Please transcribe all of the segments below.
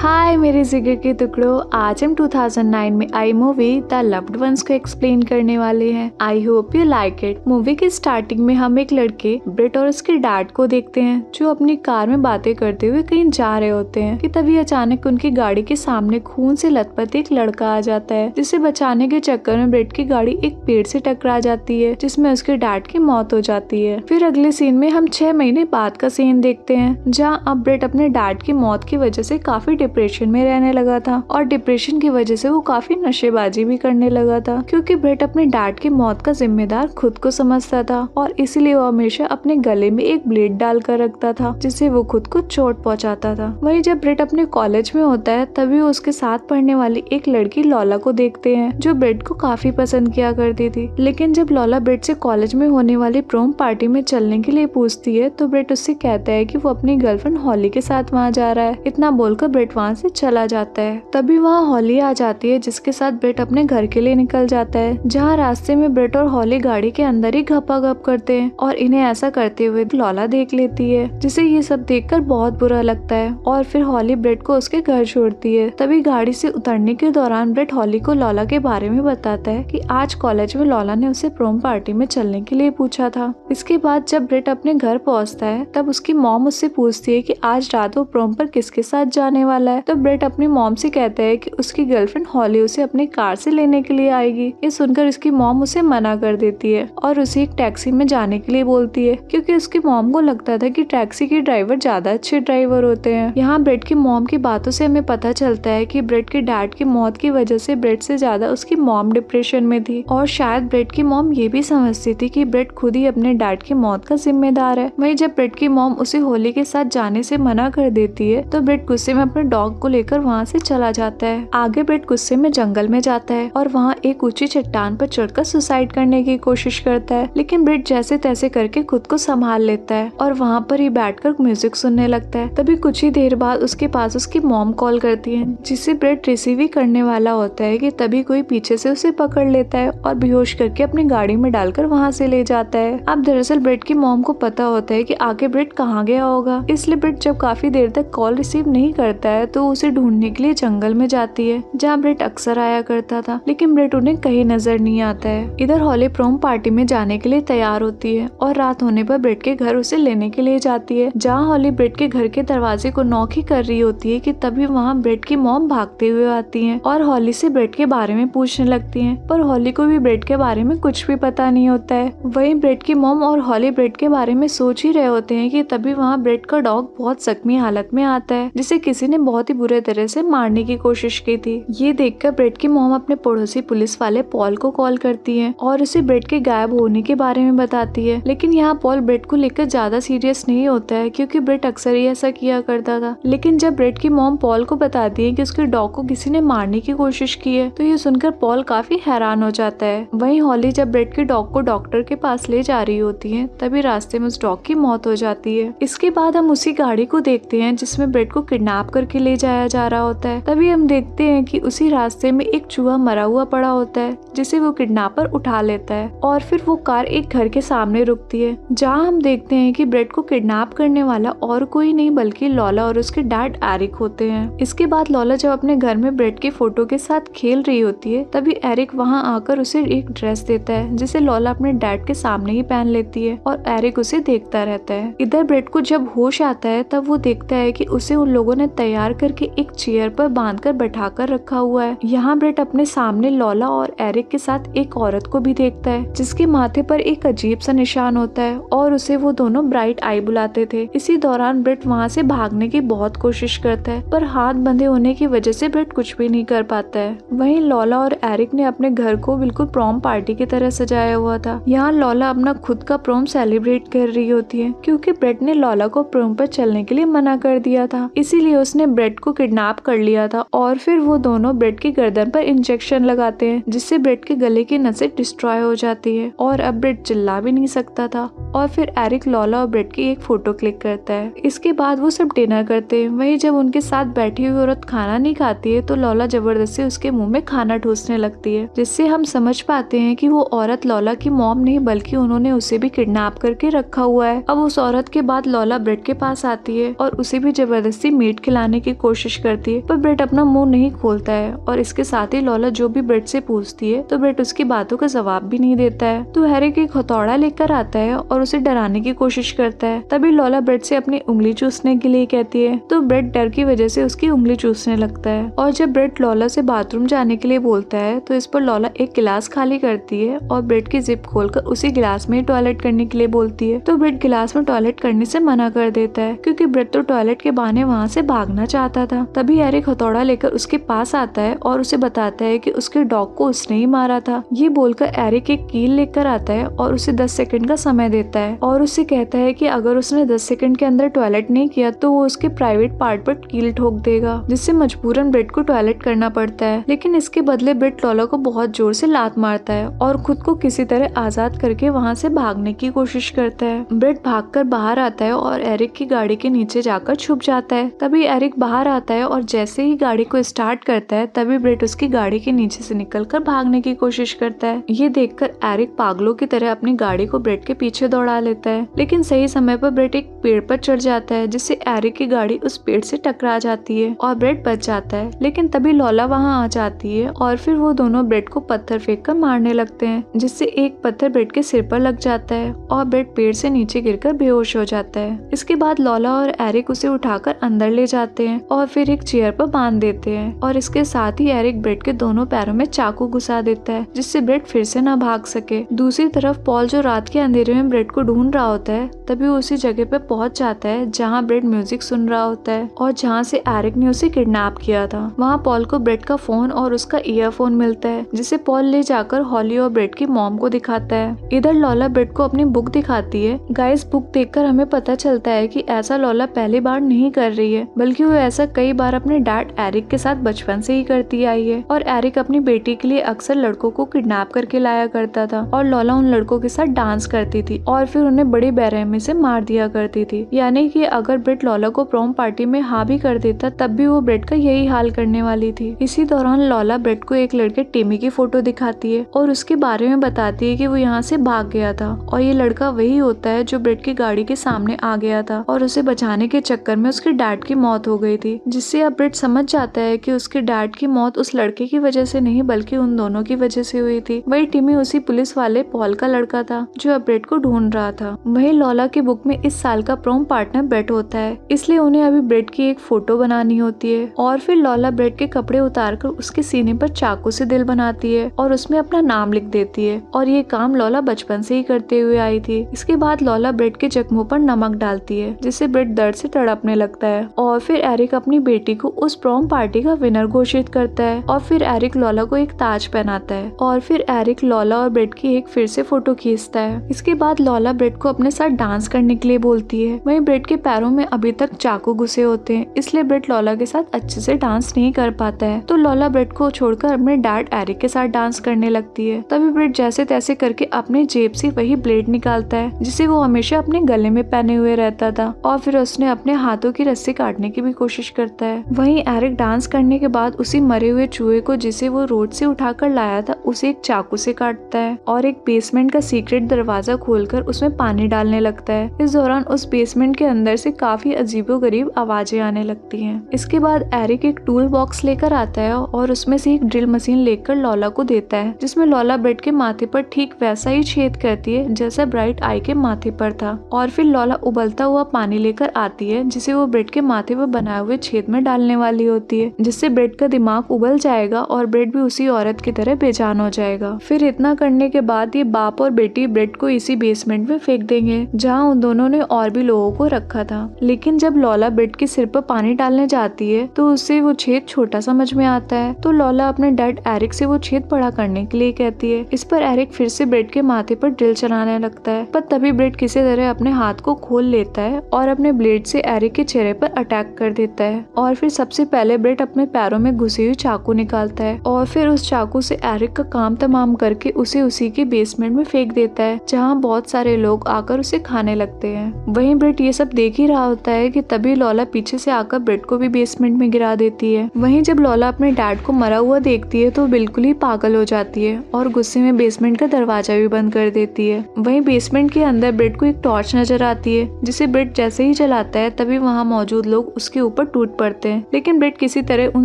हाय मेरे जिगर के टुकड़ों, आज हम 2009 में आई मूवी द लव्ड वंस को एक्सप्लेन करने वाले हैं। I hope you like it. Movie की स्टार्टिंग में हम एक लड़के ब्रिट और उसके डैड को देखते हैं जो अपनी कार में बातें करते हुए कहीं जा रहे होते हैं कि तभी अचानक उनकी गाड़ी के सामने खून से लथपथ एक लड़का आ जाता है, जिसे बचाने के चक्कर में ब्रिट की गाड़ी एक पेड़ से टकरा जाती है, जिसमें उसके डैड की मौत हो जाती है। फिर अगले सीन में हम 6 महीने बाद का सीन देखते हैं, जहाँ अब ब्रिट अपने डैड की मौत की वजह से काफी डिप्रेशन में रहने लगा था और डिप्रेशन की वजह से वो काफी नशेबाजी भी करने लगा था, क्योंकि ब्रिट अपने डैड की मौत का जिम्मेदार खुद को समझता था और इसलिए वो हमेशा अपने गले में एक ब्लेड डालकर रखता था, जिससे वो खुद को चोट पहुंचाता था। वहीं जब ब्रिट अपने कॉलेज में होता है तभी वो उसके साथ पढ़ने वाली एक लड़की लॉला को देखते हैं, जो ब्रिट को काफी पसंद किया करती थी। लेकिन जब लॉला ब्रिट से कॉलेज में होने वाली प्रोम पार्टी में चलने के लिए पूछती है तो ब्रिट उससे कहता है कि वो अपनी गर्लफ्रेंड हॉली के साथ वहाँ जा रहा है। इतना बोलकर ब्रिट वहाँ से चला जाता है। तभी वहाँ हॉली आ जाती है, जिसके साथ ब्रिट अपने घर के लिए निकल जाता है, जहाँ रास्ते में ब्रिट और हॉली गाड़ी के अंदर ही गपागप करते हैं और इन्हें ऐसा करते हुए लॉला देख लेती है, जिसे ये सब देखकर बहुत बुरा लगता है और फिर हॉली ब्रिट को उसके घर छोड़ती है। तभी गाड़ी से उतरने के दौरान ब्रिट हॉली को लॉला के बारे में बताता है कि आज कॉलेज में लॉला ने उसे प्रोम पार्टी में चलने के लिए पूछा था। इसके बाद जब ब्रिट अपने घर पहुँचता है तब उसकी मॉम उससे पूछती है कि आज रात वो प्रोम पर किसके साथ जाने वाला है। तो ब्रिट अपनी मॉम से कहता है कि उसकी गर्लफ्रेंड हॉली उसे अपनी कार से लेने के लिए आएगी। ये सुनकर उसकी मॉम उसे मना कर देती है और उसे एक टैक्सी में जाने के लिए बोलती है, क्योंकि उसकी मॉम को लगता था कि टैक्सी के ड्राइवर ज्यादा अच्छे ड्राइवर होते हैं। यहाँ ब्रिट की मॉम की बातों से हमें पता चलता है कि ब्रिट के डैड की मौत की वजह से ब्रिट से ज्यादा उसकी मॉम डिप्रेशन में थी और शायद ब्रिट की मॉम ये भी समझती थी कि ब्रिट खुद ही अपने डैड की मौत का जिम्मेदार है। वहीं जब ब्रिट की मॉम उसे होली के साथ जाने से मना कर देती है तो ब्रिट गुस्से में अपने डॉग को लेकर वहाँ से चला जाता है। आगे ब्रिट गुस्से में जंगल में जाता है और वहाँ एक ऊंची चट्टान पर चढ़कर सुसाइड करने की कोशिश करता है, लेकिन ब्रिट जैसे तैसे करके खुद को संभाल लेता है और वहाँ पर ही बैठकर म्यूजिक सुनने लगता है। तभी कुछ ही देर बाद उसके पास उसकी मॉम कॉल करती है, जिसे ब्रिट रिसीव ही करने वाला होता है कि तभी कोई पीछे से उसे पकड़ लेता है और बेहोश करके अपनी गाड़ी में डालकर वहाँ से ले जाता है। अब दरअसल ब्रिट की मॉम को पता होता है कि आगे ब्रिट कहाँ गया होगा, इसलिए ब्रिट जब काफी देर तक कॉल रिसीव नहीं करता है तो उसे ढूंढने के लिए जंगल में जाती है, जहाँ ब्रिट अक्सर आया करता था, लेकिन ब्रिट उन्हें कहीं नजर नहीं आता है। इधर हॉली प्रोम पार्टी में जाने के लिए तैयार होती है और रात होने पर ब्रिट के घर उसे लेने के लिए जाती है, जहाँ हॉली ब्रिट के घर के दरवाजे को नॉक ही कर रही होती है कि तभी वहाँ ब्रिट की मॉम भागते हुए आती है और हॉली से ब्रिट के बारे में पूछने लगती है, पर हॉली को भी ब्रिट के बारे में कुछ भी पता नहीं होता है। वहीं ब्रिट की मॉम और हॉली ब्रिट के बारे में सोच ही रहे होते हैं कि तभी वहाँ ब्रिट का डॉग बहुत जख्मी हालत में आता है, जिसे किसी ने बहुत ही बुरे तरह से मारने की कोशिश की थी। ये देखकर ब्रिट की मॉम अपने पड़ोसी पुलिस वाले पॉल को कॉल करती है और उसे ब्रिट के गायब होने के बारे में बताती है, लेकिन यहाँ पॉल ब्रिट को लेकर ज्यादा सीरियस नहीं होता है, क्योंकि ब्रिट अक्सर ही ऐसा किया करता था। लेकिन जब ब्रिट की मॉम पॉल को बताती है कि उसके डॉग को किसी ने मारने की कोशिश की है तो ये सुनकर पॉल काफी हैरान हो जाता है। वहीं हॉली जब ब्रिट के डॉग को डॉक्टर के पास ले जा रही होती है तभी रास्ते में उस डॉग की मौत हो जाती है। इसके बाद हम उसी गाड़ी को देखते हैं जिसमें ब्रिट को किडनैप करके ले जाया जा रहा होता है। तभी हम देखते हैं कि उसी रास्ते में एक चूहा मरा हुआ पड़ा होता है, जिसे वो किडनैपर उठा लेता है और फिर वो कार एक घर के सामने रुकती है, जहाँ हम देखते हैं कि ब्रिट को किडनैप करने वाला और कोई नहीं बल्कि लॉला और उसके डैड एरिक होते हैं। इसके बाद लॉला जब अपने घर में ब्रिट की फोटो के साथ खेल रही होती है तभी एरिक वहाँ आकर उसे एक ड्रेस देता है, जिसे लॉला अपने डैड के सामने ही पहन लेती है और एरिक उसे देखता रहता है। इधर ब्रिट को जब होश आता है तब वो देखता है कि उसे उन लोगों ने तैयार करके एक चेयर पर बांधकर बैठाकर रखा हुआ है। यहाँ ब्रिट अपने सामने लॉला और एरिक के साथ एक औरत को भी देखता है, जिसके माथे पर एक अजीब सा निशान होता है और उसे वो दोनों ब्राइट आई बुलाते थे। इसी दौरान ब्रिट वहाँ से भागने की बहुत कोशिश करता है, पर हाथ बंधे होने की वजह से ब्रिट कुछ भी नहीं कर पाता है। वहीं लॉला और एरिक ने अपने घर को बिल्कुल प्रोम पार्टी की तरह सजाया हुआ था। यहाँ लॉला अपना खुद का प्रोम सेलिब्रेट कर रही होती है, क्योंकि ब्रिट ने लॉला को प्रोम पर चलने के लिए मना कर दिया था, इसीलिए उसने ब्रिट को किडनैप कर लिया था और फिर वो दोनों ब्रिट की गर्दन पर इंजेक्शन लगाते हैं, जिससे ब्रिट के गले की नसें डिस्ट्रॉय हो जाती है और अब ब्रिट चिल्ला भी नहीं सकता था। और फिर एरिक लॉला और ब्रिट की एक फोटो क्लिक करता है। इसके बाद वो सब डिनर करते हैं। वहीं जब उनके साथ बैठी हुई औरत खाना नहीं खाती है तो लॉला जबरदस्ती उसके मुंह में खाना ठूसने लगती है, जिससे हम समझ पाते हैं कि वो औरत लॉला की मॉम नहीं बल्कि उन्होंने उसे भी किडनैप करके रखा हुआ है। अब उस औरत के बाद लॉला ब्रिट के पास आती है और उसे भी जबरदस्ती मीट खिलाने की की कोशिश करती है, पर ब्रेट अपना मुंह नहीं खोलता है और इसके साथ ही लॉला जो भी ब्रेट से पूछती है तो ब्रेट उसकी बातों का जवाब भी नहीं देता है। तो एरिक एक हथौड़ा लेकर आता है और उसे डराने की कोशिश करता है। तभी लॉला ब्रेट से अपनी उंगली चूसने के लिए कहती है, तो ब्रेट डर की वजह से उसकी उंगली चूसने लगता है। और जब ब्रेट लॉला से बाथरूम जाने के लिए बोलता है तो इस पर लॉला एक गिलास खाली करती है और ब्रेट की जिप खोलकर उसी गिलास में टॉयलेट करने के लिए बोलती है। तो ब्रेट गिलास में टॉयलेट करने से मना कर देता है क्योंकि ब्रेट तो टॉयलेट के बहाने वहाँ से भागना चाहता था। तभी एरिक हथौड़ा लेकर उसके पास आता है और उसे बताता है कि उसके डॉग को उसने ही मारा था। ये बोलकर एरिक एक कील लेकर आता है और उसे 10 सेकंड का समय देता है और उससे कहता है कि अगर उसने 10 सेकंड के अंदर टॉयलेट नहीं किया तो वो उसके प्राइवेट पार्ट पर कील ठोक देगा, जिससे मजबूरन ब्रेट को टॉयलेट करना पड़ता है। लेकिन इसके बदले ब्रेट लॉला को बहुत जोर से लात मारता है और खुद को किसी तरह आजाद करके वहाँ से भागने की कोशिश करता है। ब्रेट भागकर बाहर आता है और एरिक की गाड़ी के नीचे जाकर छुप जाता है। तभी एरिक बाहर आता है और जैसे ही गाड़ी को स्टार्ट करता है तभी ब्रेट उसकी गाड़ी के नीचे से निकलकर भागने की कोशिश करता है। ये देखकर एरिक पागलों की तरह अपनी गाड़ी को ब्रेट के पीछे दौड़ा लेता है, लेकिन सही समय पर ब्रेट एक पेड़ पर चढ़ जाता है जिससे एरिक की गाड़ी उस पेड़ से टकरा जाती है और ब्रेट बच जाता है। लेकिन तभी लॉला वहाँ आ जाती है और फिर वो दोनों ब्रेट को पत्थर फेंक कर मारने लगते हैं, जिससे एक पत्थर ब्रेट के सिर पर लग जाता है और ब्रेट पेड़ से नीचे गिरकर बेहोश हो जाता है। इसके बाद लॉला और एरिक उसे उठाकर अंदर ले जाते हैं और फिर एक चेयर पर बांध देते हैं और इसके साथ ही एरिक ब्रेट के दोनों पैरों में चाकू घुसा देता है जिससे ब्रेट फिर से न भाग सके। दूसरी तरफ पॉल जो रात के अंधेरे में ब्रेट को ढूंढ रहा होता है तभी वो उसी जगह पे पहुंच जाता है जहां ब्रेट म्यूजिक सुन रहा होता है और जहां से एरिक ने उसे किडनैप किया था। वहां पॉल को ब्रेट का फोन और उसका ईयरफोन मिलता है जिसे पॉल ले जाकर हॉली और ब्रेट की मॉम को दिखाता है। इधर लॉला ब्रेट को अपनी बुक दिखाती है। गाइस, बुक देखकर हमें पता चलता है कि ऐसा लॉला पहली बार नहीं कर रही है, बल्कि वो ऐसा कई बार अपने डैड एरिक के साथ बचपन से ही करती आई है और एरिक अपनी बेटी के लिए अक्सर लड़कों को किडनैप करके लाया करता था और लॉला उन लड़कों के साथ डांस करती थी और फिर उन्हें बड़ी बेरहमी से मार दिया करती थी। यानी कि अगर ब्रेट लॉला को प्रॉम पार्टी में हाँ भी कर देता तब भी वो ब्रेट का यही हाल करने वाली थी। इसी दौरान लॉला ब्रेट को एक लड़के टिमी की फोटो दिखाती है और उसके बारे में बताती है कि वो यहाँ से भाग गया था और ये लड़का वही होता है जो ब्रेट की गाड़ी के सामने आ गया था और उसे बचाने के चक्कर में उसके डैड की मौत हो गई थी, जिससे अब ब्रेट समझ जाता है कि उसके डैड की मौत उस लड़के की वजह से नहीं बल्कि उन दोनों की वजह से हुई थी। वही टिमी उसी पुलिस वाले पॉल का लड़का था जो अब ब्रेट को ढूंढ रहा था। वही लॉला की बुक में इस साल का प्रॉम पार्टनर ब्रेट होता है, इसलिए उन्हें अभी ब्रेट की एक फोटो बनानी होती है और फिर लॉला ब्रेट के कपड़े उतारकर उसके सीने पर चाकू से दिल बनाती है और उसमें अपना नाम लिख देती है और ये काम लॉला बचपन से ही करते हुए आई थी। इसके बाद लॉला ब्रेट के जख्मों पर नमक डालती है जिससे ब्रेट दर्द से तड़पने लगता है और फिर एरिक अपनी बेटी को उस प्रॉम पार्टी का विनर घोषित करता है और फिर एरिक लॉला को एक ताज पहनाता है और फिर एरिक लॉला और ब्रेट की एक फिर से फोटो खींचता है। इसके बाद लॉला ब्रेट को अपने साथ डांस करने के लिए बोलती है। वहीं ब्रेट के पैरों में अभी तक चाकू घुसे होते हैं, इसलिए ब्रेट लॉला के साथ अच्छे से डांस नहीं कर पाता है। तो लॉला ब्रेट को छोड़कर अपने डैड एरिक के साथ डांस करने लगती है। तभी ब्रेट जैसे तैसे करके अपने जेब से वही ब्लेड निकालता है जिसे वो हमेशा अपने गले में पहने हुए रहता था और फिर उसने अपने हाथों की रस्सी काटने की भी कोशिश करता है। वहीं एरिक डांस करने के बाद उसी मरे हुए चूहे को जिसे वो रोड से उठाकर लाया था उसे एक चाकू से काटता है और एक बेसमेंट का सीक्रेट दरवाजा खोलकर उसमें पानी डालने लगता है। इस दौरान उस बेसमेंट के अंदर से काफी अजीबोगरीब आवाजें आने लगती हैं। इसके बाद एरिक एक टूल बॉक्स लेकर आता है और उसमें से एक ड्रिल मशीन लेकर लॉला को देता है जिसमें लॉला ब्रेट के माथे पर ठीक वैसा ही छेद करती है जैसा ब्राइट आई के माथे पर था और फिर लॉला उबलता हुआ पानी लेकर आती है जिसे वो ब्रेट के माथे पर बनाए हुए छेद में डालने वाली होती है, जिससे ब्रेट का दिमाग उबल जाएगा और ब्रेट भी उसी औरत की तरह बेजान हो जाएगा। फिर इतना करने के बाद ये बाप और बेटी ब्रेट को इसी बेसमेंट में फेंक देंगे जहाँ उन दोनों ने और भी लोगों को रखा था। लेकिन जब लॉला ब्रेट के सिर पर पानी डालने जाती है तो उससे वो छेद छोटा समझ में आता है, तो लॉला अपने डैड एरिक से वो छेद बड़ा करने के लिए कहती है। इस पर एरिक फिर से ब्रेट के माथे पर ड्रिल चलाने लगता है, पर तभी ब्रेट किसी तरह अपने हाथ को खोल लेता है और अपने ब्लेड से एरिक के चेहरे पर अटैक कर देता है और फिर सबसे पहले ब्रेट अपने पैरों में घुसी हुई चाकू निकालता है और फिर उस चाकू से एरिक का काम तमाम करके उसे उसी के बेसमेंट में फेंक देता है जहाँ बहुत सारे लोग आकर उसे खाने लगते हैं। वहीं ब्रेट ये सब देख ही रहा होता है कि तभी लॉला पीछे से आकर ब्रेट को भी बेसमेंट में गिरा देती है। वहीं जब लॉला अपने डैड को मरा हुआ देखती है तो बिल्कुल ही पागल हो जाती है और गुस्से में बेसमेंट का दरवाजा भी बंद कर देती है। वहीं बेसमेंट के अंदर ब्रेट को एक टॉर्च नजर आती है जिसे ब्रेट जैसे ही जलाता है तभी वहाँ मौजूद लोग उसके ऊपर ऊपर टूट पड़ते हैं, लेकिन ब्रेट किसी तरह उन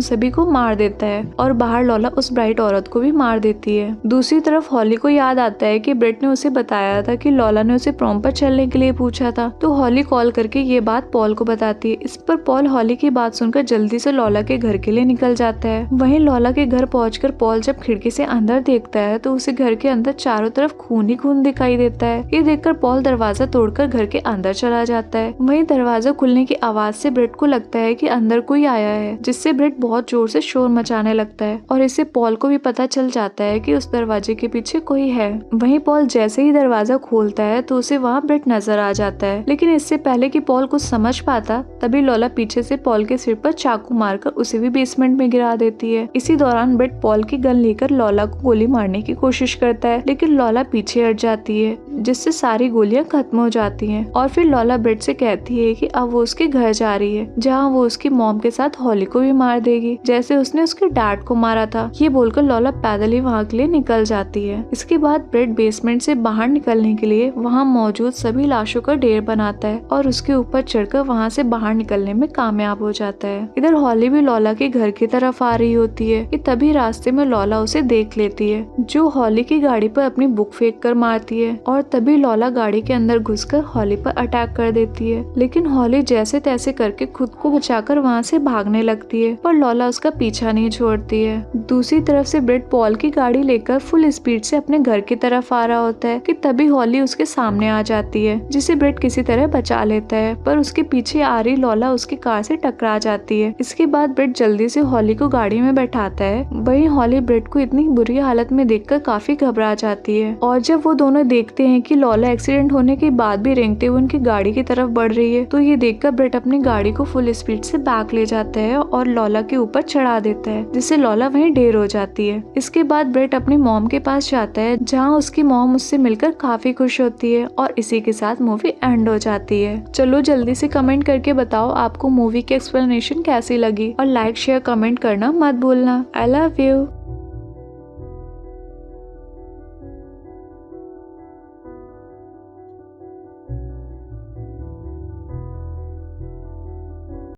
सभी को मार देता है और बाहर लॉला उस ब्राइट औरत को भी मार देती है। दूसरी तरफ हॉली को याद आता है कि ब्रेट ने उसे बताया था कि लॉला ने उसे प्रॉम पर चलने के लिए पूछा था, तो हॉली कॉल करके ये बात पॉल को बताती है। इस पर पॉल हॉली की बात सुनकर जल्दी से लॉला के घर के लिए निकल जाता है। वहीं लॉला के घर पहुंचकर पॉल जब खिड़की से अंदर देखता है तो उसे घर के अंदर चारों तरफ खून ही खून दिखाई देता है। ये देखकर पॉल दरवाजा तोड़कर घर के अंदर चला जाता है। वहीं दरवाजा खुलने की आवाज से ब्रेट को लगता है कि अंदर कोई आया है, जिससे ब्रेट बहुत जोर से शोर मचाने लगता है और इससे पॉल को भी पता चल जाता है कि उस दरवाजे के पीछे कोई है। वहीं पॉल जैसे ही दरवाजा खोलता है तो उसे वहाँ ब्रेट नजर आ जाता है, लेकिन इससे पहले कि पॉल कुछ समझ पाता तभी लॉला पीछे से पॉल के सिर पर चाकू मारकर उसे भी बेसमेंट में गिरा देती है। इसी दौरान ब्रेट पॉल की गन लेकर लॉला को गोली मारने की कोशिश करता है, लेकिन लॉला पीछे हट जाती है, जिससे सारी गोलियां खत्म हो जाती हैं। और फिर लॉला ब्रेट से कहती है कि अब वो उसके घर जा रही है, जहाँ वो उसकी मॉम के साथ हॉली को भी मार देगी, जैसे उसने उसके डैड को मारा था। ये बोलकर लॉला पैदल ही वहाँ के लिए निकल जाती है। इसके बाद ब्रेट बेसमेंट से बाहर निकलने के लिए वहाँ मौजूद सभी लाशों का ढेर बनाता है और उसके ऊपर चढ़कर वहाँ से बाहर निकलने में कामयाब हो जाता है। इधर हॉली भी लॉला के घर की तरफ आ रही होती है कि तभी रास्ते में लॉला उसे देख लेती है, जो हॉली की गाड़ी पर अपनी बुक फेंक कर मारती है और तभी लॉला गाड़ी के अंदर घुसकर हॉली पर अटैक कर देती है। लेकिन हॉली जैसे तैसे करके खुद को बचाकर वहाँ से भागने लगती है, पर लॉला उसका पीछा नहीं छोड़ती है। दूसरी तरफ से ब्रेट पॉल की गाड़ी लेकर फुल स्पीड से अपने घर की तरफ आ रहा होता है कि तभी हॉली उसके सामने आ जाती है, जिसे ब्रेट किसी तरह बचा लेता है, पर उसके पीछे आ रही लॉला उसकी कार से टकरा जाती है। इसके बाद ब्रेट जल्दी से हॉली को गाड़ी में बैठाता है। वहीं हॉली ब्रेट को इतनी बुरी हालत में देखकर काफी घबरा जाती है और जब वो दोनों देखते हैं कि लॉला एक्सीडेंट होने के बाद भी रेंगते हुए उनकी गाड़ी की तरफ बढ़ रही है, तो ये देखकर ब्रेट अपनी गाड़ी को फुल स्पीड से बैक ले जाता है और लॉला के ऊपर चढ़ा देता है, जिससे लॉला वहीं ढेर हो जाती है। इसके बाद ब्रेट अपनी मॉम के पास जाता है, जहाँ उसकी मॉम उससे मिलकर काफी खुश होती है और इसी के साथ मूवी एंड हो जाती है। चलो जल्दी से कमेंट करके बताओ आपको मूवी की एक्सप्लेनेशन कैसी लगी और लाइक शेयर कमेंट करना मत भूलना। I love you.